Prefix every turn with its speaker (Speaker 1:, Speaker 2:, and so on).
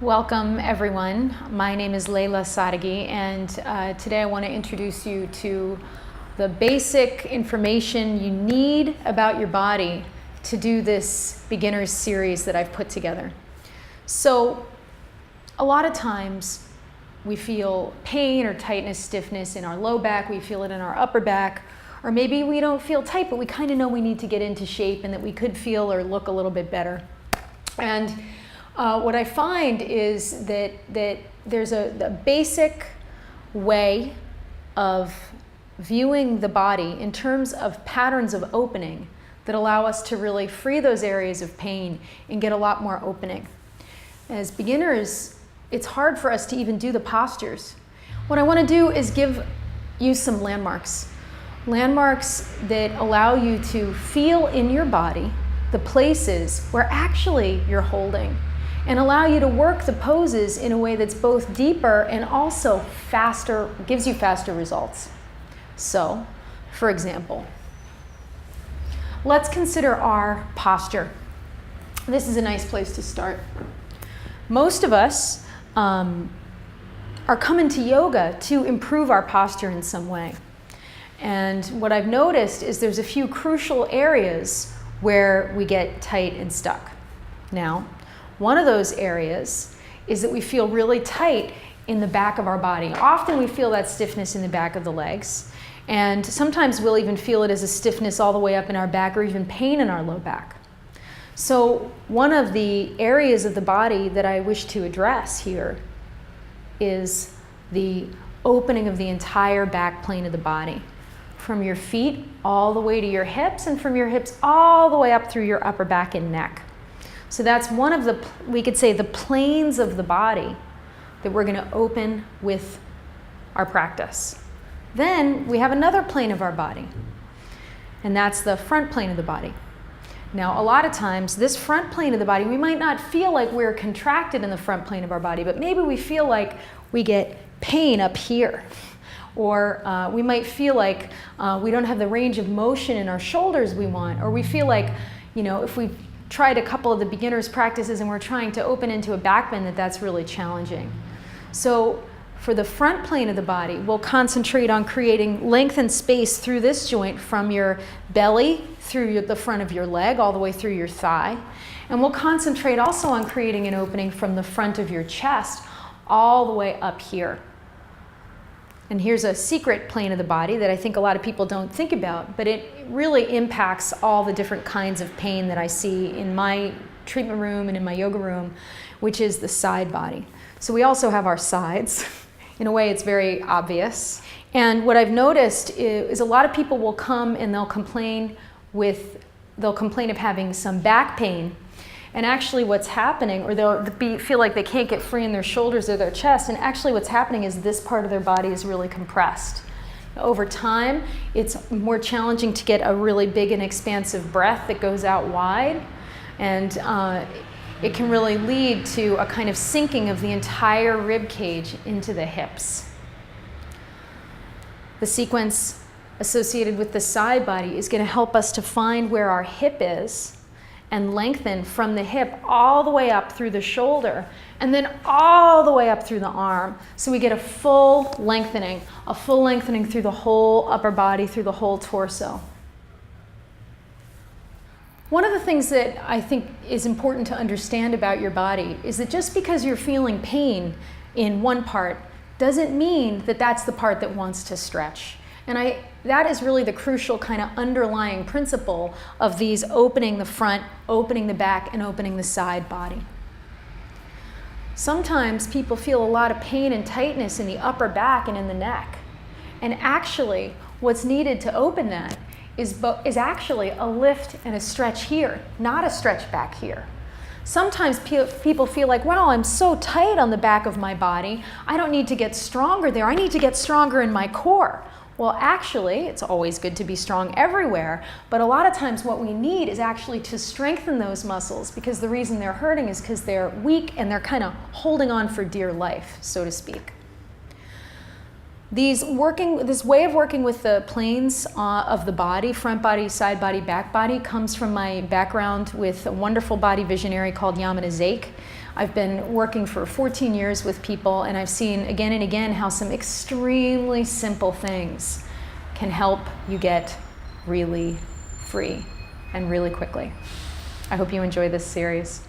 Speaker 1: Welcome everyone. My name is Leila Sadeghee, and today I want to introduce you to the basic information you need about your body to do this beginner's series that I've put together. So a lot of times we feel pain or tightness, stiffness in our low back, we feel it in our upper back, or maybe we don't feel tight, but we kind of know we need to get into shape and that we could feel or look a little bit better. And what I find is that there's a basic way of viewing the body in terms of patterns of opening that allow us to really free those areas of pain and get a lot more opening. As beginners, it's hard for us to even do the postures. What I want to do is give you some landmarks. Landmarks that allow you to feel in your body the places where actually you're holding, and allow you to work the poses in a way that's both deeper and also faster, gives you faster results. So, for example, let's consider our posture. This is a nice place to start. Most of us are coming to yoga to improve our posture in some way. And what I've noticed is there's a few crucial areas where we get tight and stuck. Now, one of those areas is that we feel really tight in the back of our body. Often we feel that stiffness in the back of the legs, and sometimes we'll even feel it as a stiffness all the way up in our back or even pain in our low back. So one of the areas of the body that I wish to address here is the opening of the entire back plane of the body, from your feet all the way to your hips, and from your hips all the way up through your upper back and neck. So that's one of the, we could say, the planes of the body that we're going to open with our practice. Then we have another plane of our body, and that's the front plane of the body. Now, a lot of times, this front plane of the body, we might not feel like we're contracted in the front plane of our body, but maybe we feel like we get pain up here. Or we might feel like we don't have the range of motion in our shoulders we want. Or we feel like, you know, if we've tried a couple of the beginner's practices and we're trying to open into a back bend, that's really challenging. So for the front plane of the body, we'll concentrate on creating length and space through this joint from your belly through the front of your leg all the way through your thigh. And we'll concentrate also on creating an opening from the front of your chest all the way up here. And here's a secret plane of the body that I think a lot of people don't think about, but it really impacts all the different kinds of pain that I see in my treatment room and in my yoga room, which is the side body. So we also have our sides. In a way, it's very obvious. And what I've noticed is a lot of people will come and they'll complain of having some back pain. And actually what's happening, or they'll feel like they can't get free in their shoulders or their chest, and actually what's happening is this part of their body is really compressed. Over time, it's more challenging to get a really big and expansive breath that goes out wide, and it can really lead to a kind of sinking of the entire rib cage into the hips. The sequence associated with the side body is going to help us to find where our hip is and lengthen from the hip all the way up through the shoulder and then all the way up through the arm. So we get a full lengthening through the whole upper body, through the whole torso. One of the things that I think is important to understand about your body is that just because you're feeling pain in one part doesn't mean that that's the part that wants to stretch. And that is really the crucial kind of underlying principle of these opening the front, opening the back, and opening the side body. Sometimes people feel a lot of pain and tightness in the upper back and in the neck. And actually, what's needed to open that is actually a lift and a stretch here, not a stretch back here. Sometimes people feel like, wow, I'm so tight on the back of my body, I don't need to get stronger there, I need to get stronger in my core. Well, actually, it's always good to be strong everywhere, but a lot of times what we need is actually to strengthen those muscles, because the reason they're hurting is because they're weak and they're kind of holding on for dear life, so to speak. This way of working with the planes of the body, front body, side body, back body, comes from my background with a wonderful body visionary called Yamana Zake. I've been working for 14 years with people, and I've seen again and again how some extremely simple things can help you get really free and really quickly. I hope you enjoy this series.